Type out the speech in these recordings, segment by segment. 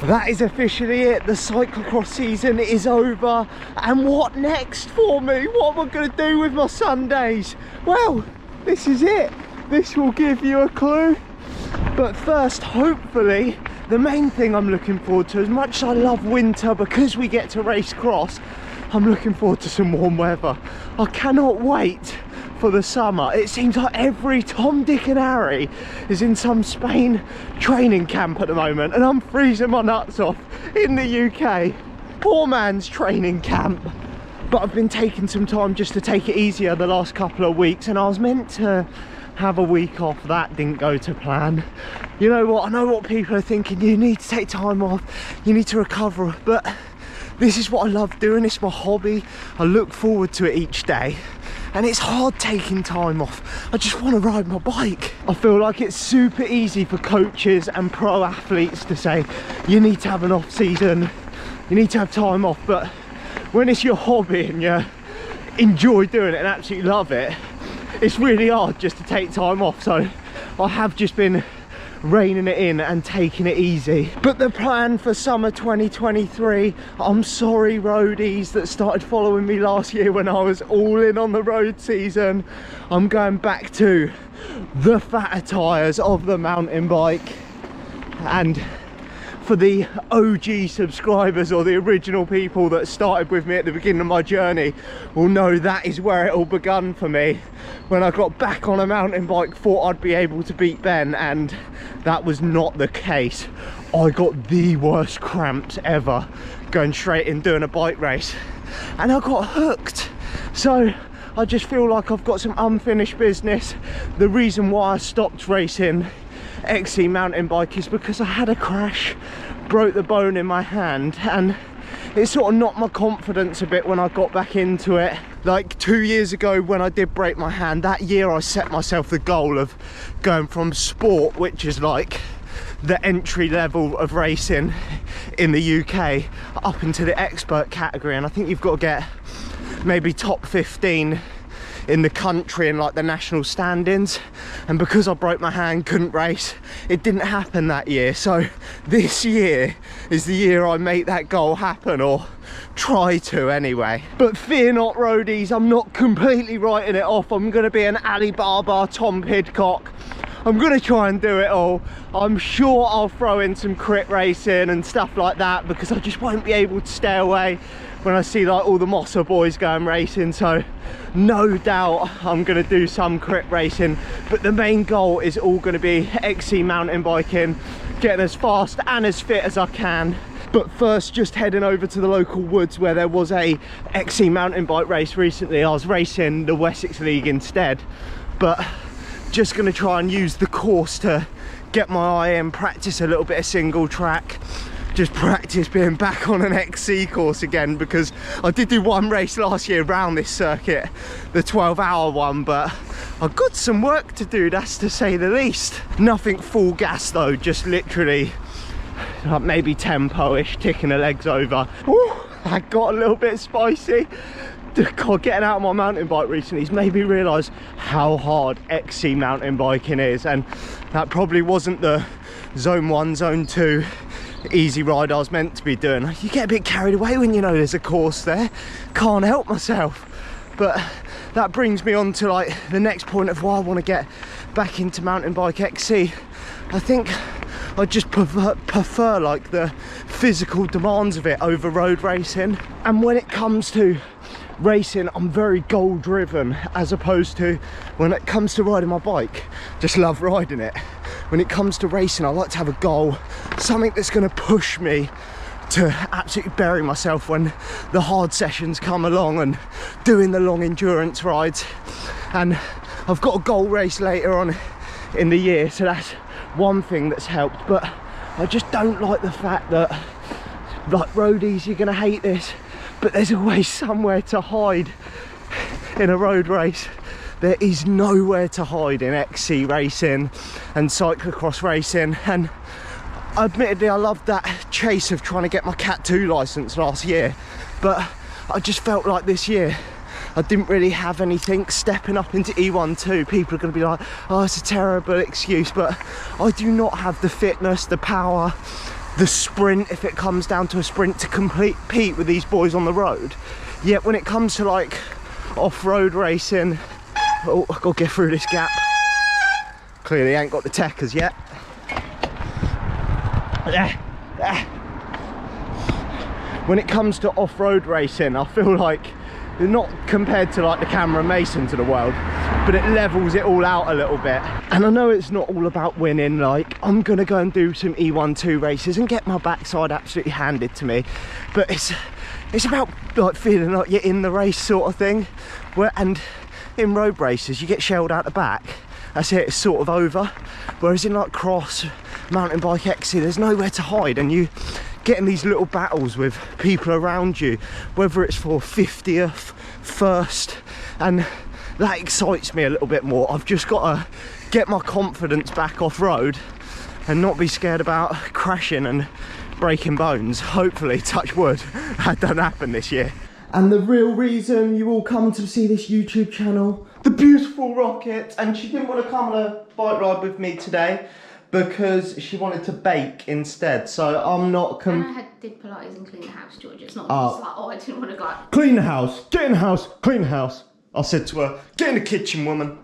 That is officially it. The cyclocross season is over. And what next for me? What am I going to do with my Sundays? Well, this is it. This will give you a clue. But first, hopefully, the main thing I'm looking forward to, as much as I love winter because we get to race cross, I'm looking forward to some warm weather. I cannot wait for the summer. It seems like every Tom, Dick and Harry is in some Spain training camp at the moment, and I'm freezing my nuts off in the UK. Poor man's training camp. But I've been taking some time just to take it easier the last couple of weeks, and I was meant to have a week off. That didn't go to plan. You know what, I know what people are thinking, you need to take time off, you need to recover, but this is what I love doing. It's my hobby. I look forward to it each day. And it's hard taking time off. I just want to ride my bike. I feel like it's super easy for coaches and pro athletes to say, you need to have an off season, you need to have time off. But when it's your hobby and you enjoy doing it and absolutely love it, it's really hard just to take time off. So I have just been reining it in and taking it easy. But the plan for summer 2023, I'm sorry roadies that started following me last year when I was all in on the road season, I'm going back to the fatter tyres of the mountain bike. And for the OG subscribers, or the original people that started with me at the beginning of my journey, will know that is where it all begun for me. When I got back on a mountain bike, thought I'd be able to beat Ben, and that was not the case. I got the worst cramps ever going straight in doing a bike race, and I got hooked. So I just feel like I've got some unfinished business. The reason why I stopped racing XC mountain bike is because I had a crash, broke the bone in my hand, and it sort of knocked my confidence a bit when I got back into it. Like 2 years ago when I did break my hand, that year I set myself the goal of going from sport, which is like the entry level of racing in the UK, up into the expert category. And I think you've got to get maybe top 15 in the country in like the national standings, and because I broke my hand, couldn't race, it didn't happen that year. So this year is the year I make that goal happen, or try to anyway. But fear not roadies, I'm not completely writing it off. I'm going to be an Alibaba Tom Pidcock. I'm going to try and do it all. I'm sure I'll throw in some crit racing and stuff like that, because I just won't be able to stay away when I see like all the Mosser boys going racing. So no doubt I'm going to do some crit racing, but the main goal is all going to be XC mountain biking, getting as fast and as fit as I can. But first, just heading over to the local woods where there was a XC mountain bike race recently. I was racing the Wessex League instead, but just going to try and use the course to get my eye in, practice a little bit of single track, just practice being back on an XC course again, because I did do one race last year around this circuit, the 12-hour one, but I've got some work to do, that's to say the least. Nothing full gas though, just literally like maybe tempo-ish, ticking the legs over. Ooh, that got a little bit spicy. God, getting out of my mountain bike recently has made me realise how hard XC mountain biking is, and that probably wasn't the zone 1, zone 2 easy ride I was meant to be doing. You get a bit carried away when you know there's a course there, can't help myself. But that brings me on to like the next point of why I want to get back into mountain bike XC. I think I just prefer like the physical demands of it over road racing. And when it comes to racing, I'm very goal driven, as opposed to when it comes to riding my bike, just love riding it. When it comes to racing, I like to have a goal, something that's going to push me to absolutely bury myself when the hard sessions come along and doing the long endurance rides. And I've got a goal race later on in the year, so that's one thing that's helped. But I just don't like the fact that, like roadies, you're going to hate this, but there's always somewhere to hide in a road race. There is nowhere to hide in XC racing and cyclocross racing. And admittedly, I loved that chase of trying to get my Cat 2 licence last year, but I just felt like this year I didn't really have anything. Stepping up into E1-2, people are going to be like, oh, it's a terrible excuse, but I do not have the fitness, the power, the sprint if it comes down to a sprint to compete with these boys on the road. Yet when it comes to like off-road racing, oh, I've got to get through this gap. Clearly ain't got the techers yet. When it comes to off-road racing, I feel like, not compared to like the Cameron Masons of the world, but it levels it all out a little bit. And I know it's not all about winning. Like, I'm gonna go and do some E12 races and get my backside absolutely handed to me, but it's about like feeling like you're in the race sort of thing. And in road races you get shelled out the back, that's it, it's sort of over. Whereas in like cross, mountain bike XC, there's nowhere to hide, and you get in these little battles with people around you, whether it's for 50th, first, and that excites me a little bit more. I've just got to get my confidence back off road and not be scared about crashing and breaking bones. Hopefully, touch wood, that doesn't happen this year. And the real reason you all come to see this YouTube channel, the beautiful Rocket, and she didn't want to come on a bike ride with me today because she wanted to bake instead. So I'm not and I did Pilates and clean the house, George. It's not just like, oh, I didn't want to go. Clean the house, get in the house, clean the house. I said to her, get in the kitchen, woman.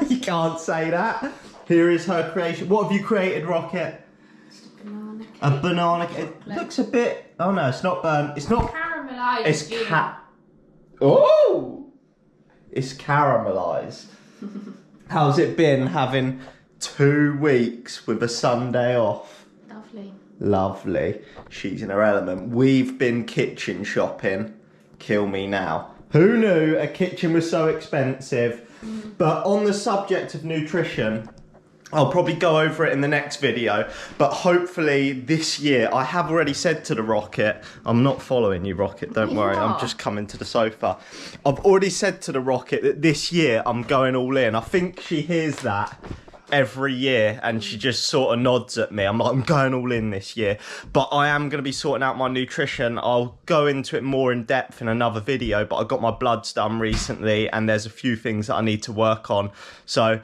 You can't say that. Here is her creation. What have you created, Rocket? A banana cake. It looks a bit. Oh no, it's not burnt. It's not caramelised. It's oh, it's caramelised. How's it been having 2 weeks with a Sunday off? Lovely. Lovely. She's in her element. We've been kitchen shopping. Kill me now. Who knew a kitchen was so expensive? But on the subject of nutrition, I'll probably go over it in the next video, but hopefully this year, I have already said to the Rocket, I'm not following you, Rocket, don't worry, I'm just coming to the sofa. I've already said to the Rocket that this year I'm going all in. I think she hears that every year and she just sort of nods at me. I'm like, I'm going all in this year, but I am going to be sorting out my nutrition. I'll go into it more in depth in another video, but I got my bloods done recently and there's a few things that I need to work on. So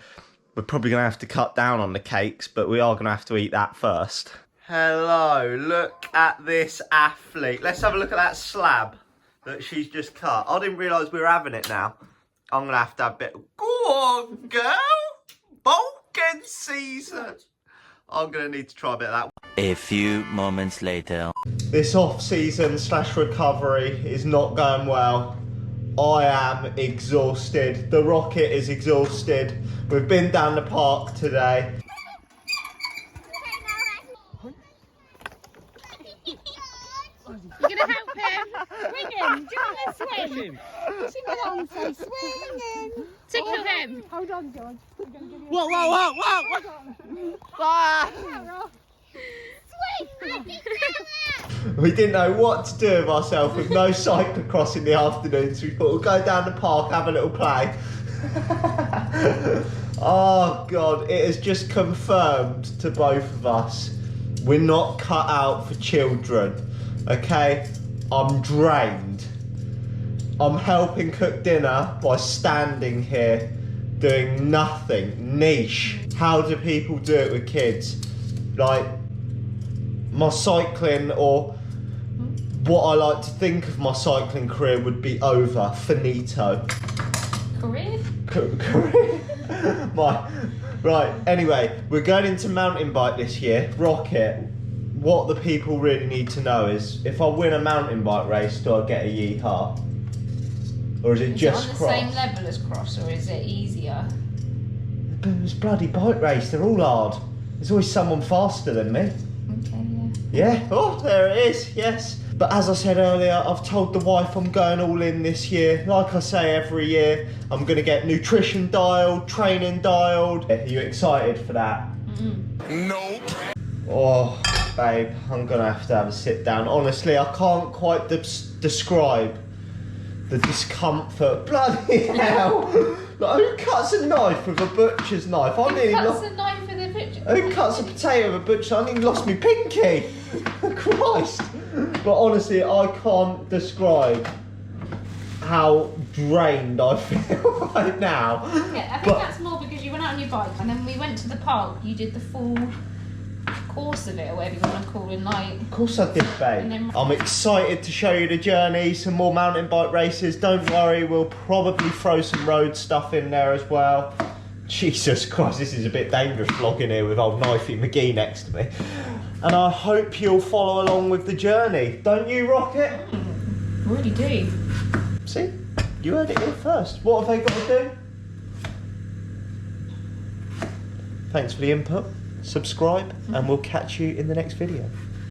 we're probably going to have to cut down on the cakes, but we are going to have to eat that first. Hello, look at this athlete. Let's have a look at that slab that she's just cut. I didn't realise we were having it now. I'm going to have a bit. Go on, girl. Bulking season. I'm going to need to try a bit of that. A few moments later. This off-season / recovery is not going well. I am exhausted. The Rocket is exhausted. We've been down the park today. You're going to help him? Swinging. Do you want to swing? Sing along, say swinging. Tickle him. Hold on, George. Whoa, whoa, whoa, whoa. Ah. We didn't know what to do with ourselves with no cyclocross in the afternoon, so we thought we'll go down the park, have a little play. Oh God, it has just confirmed to both of us, we're not cut out for children, okay? I'm drained. I'm helping cook dinner by standing here doing nothing. Niche. How do people do it with kids? Like, my cycling, or what I like to think of my cycling career, would be over. Finito. Career? Career? Right, anyway, we're going into mountain bike this year. Rocket, what the people really need to know is, if I win a mountain bike race, do I get a yeehaw? Or is it just on the cross? same level as cross, or is it easier? But it's bloody bike race, they're all hard. There's always someone faster than me. Okay, Yeah, oh, there it is, yes. But as I said earlier, I've told the wife I'm going all in this year. Like I say every year, I'm going to get nutrition dialed, training dialed. Are you excited for that? Nope. Oh, babe, I'm going to have a sit down. Honestly, I can't quite describe the discomfort. Bloody hell. Like, who cuts a knife with a butcher's knife? Who cuts a knife with a butcher? Who cuts a potato with a butcher? I nearly lost my pinky. Christ. But honestly, I can't describe how drained I feel right now. Yeah, I think that's more because you went out on your bike and then we went to the park. You did the full course of it, or whatever you want to call it, like. Of course I did, babe. Then... I'm excited to show you the journey, some more mountain bike races. Don't worry, we'll probably throw some road stuff in there as well. Jesus Christ, this is a bit dangerous vlogging here with old Knifey McGee next to me. And I hope you'll follow along with the journey. Don't you, Rocket? I really do. See? You heard it here first. What have they got to do? Thanks for the input. Subscribe, and we'll catch you in the next video.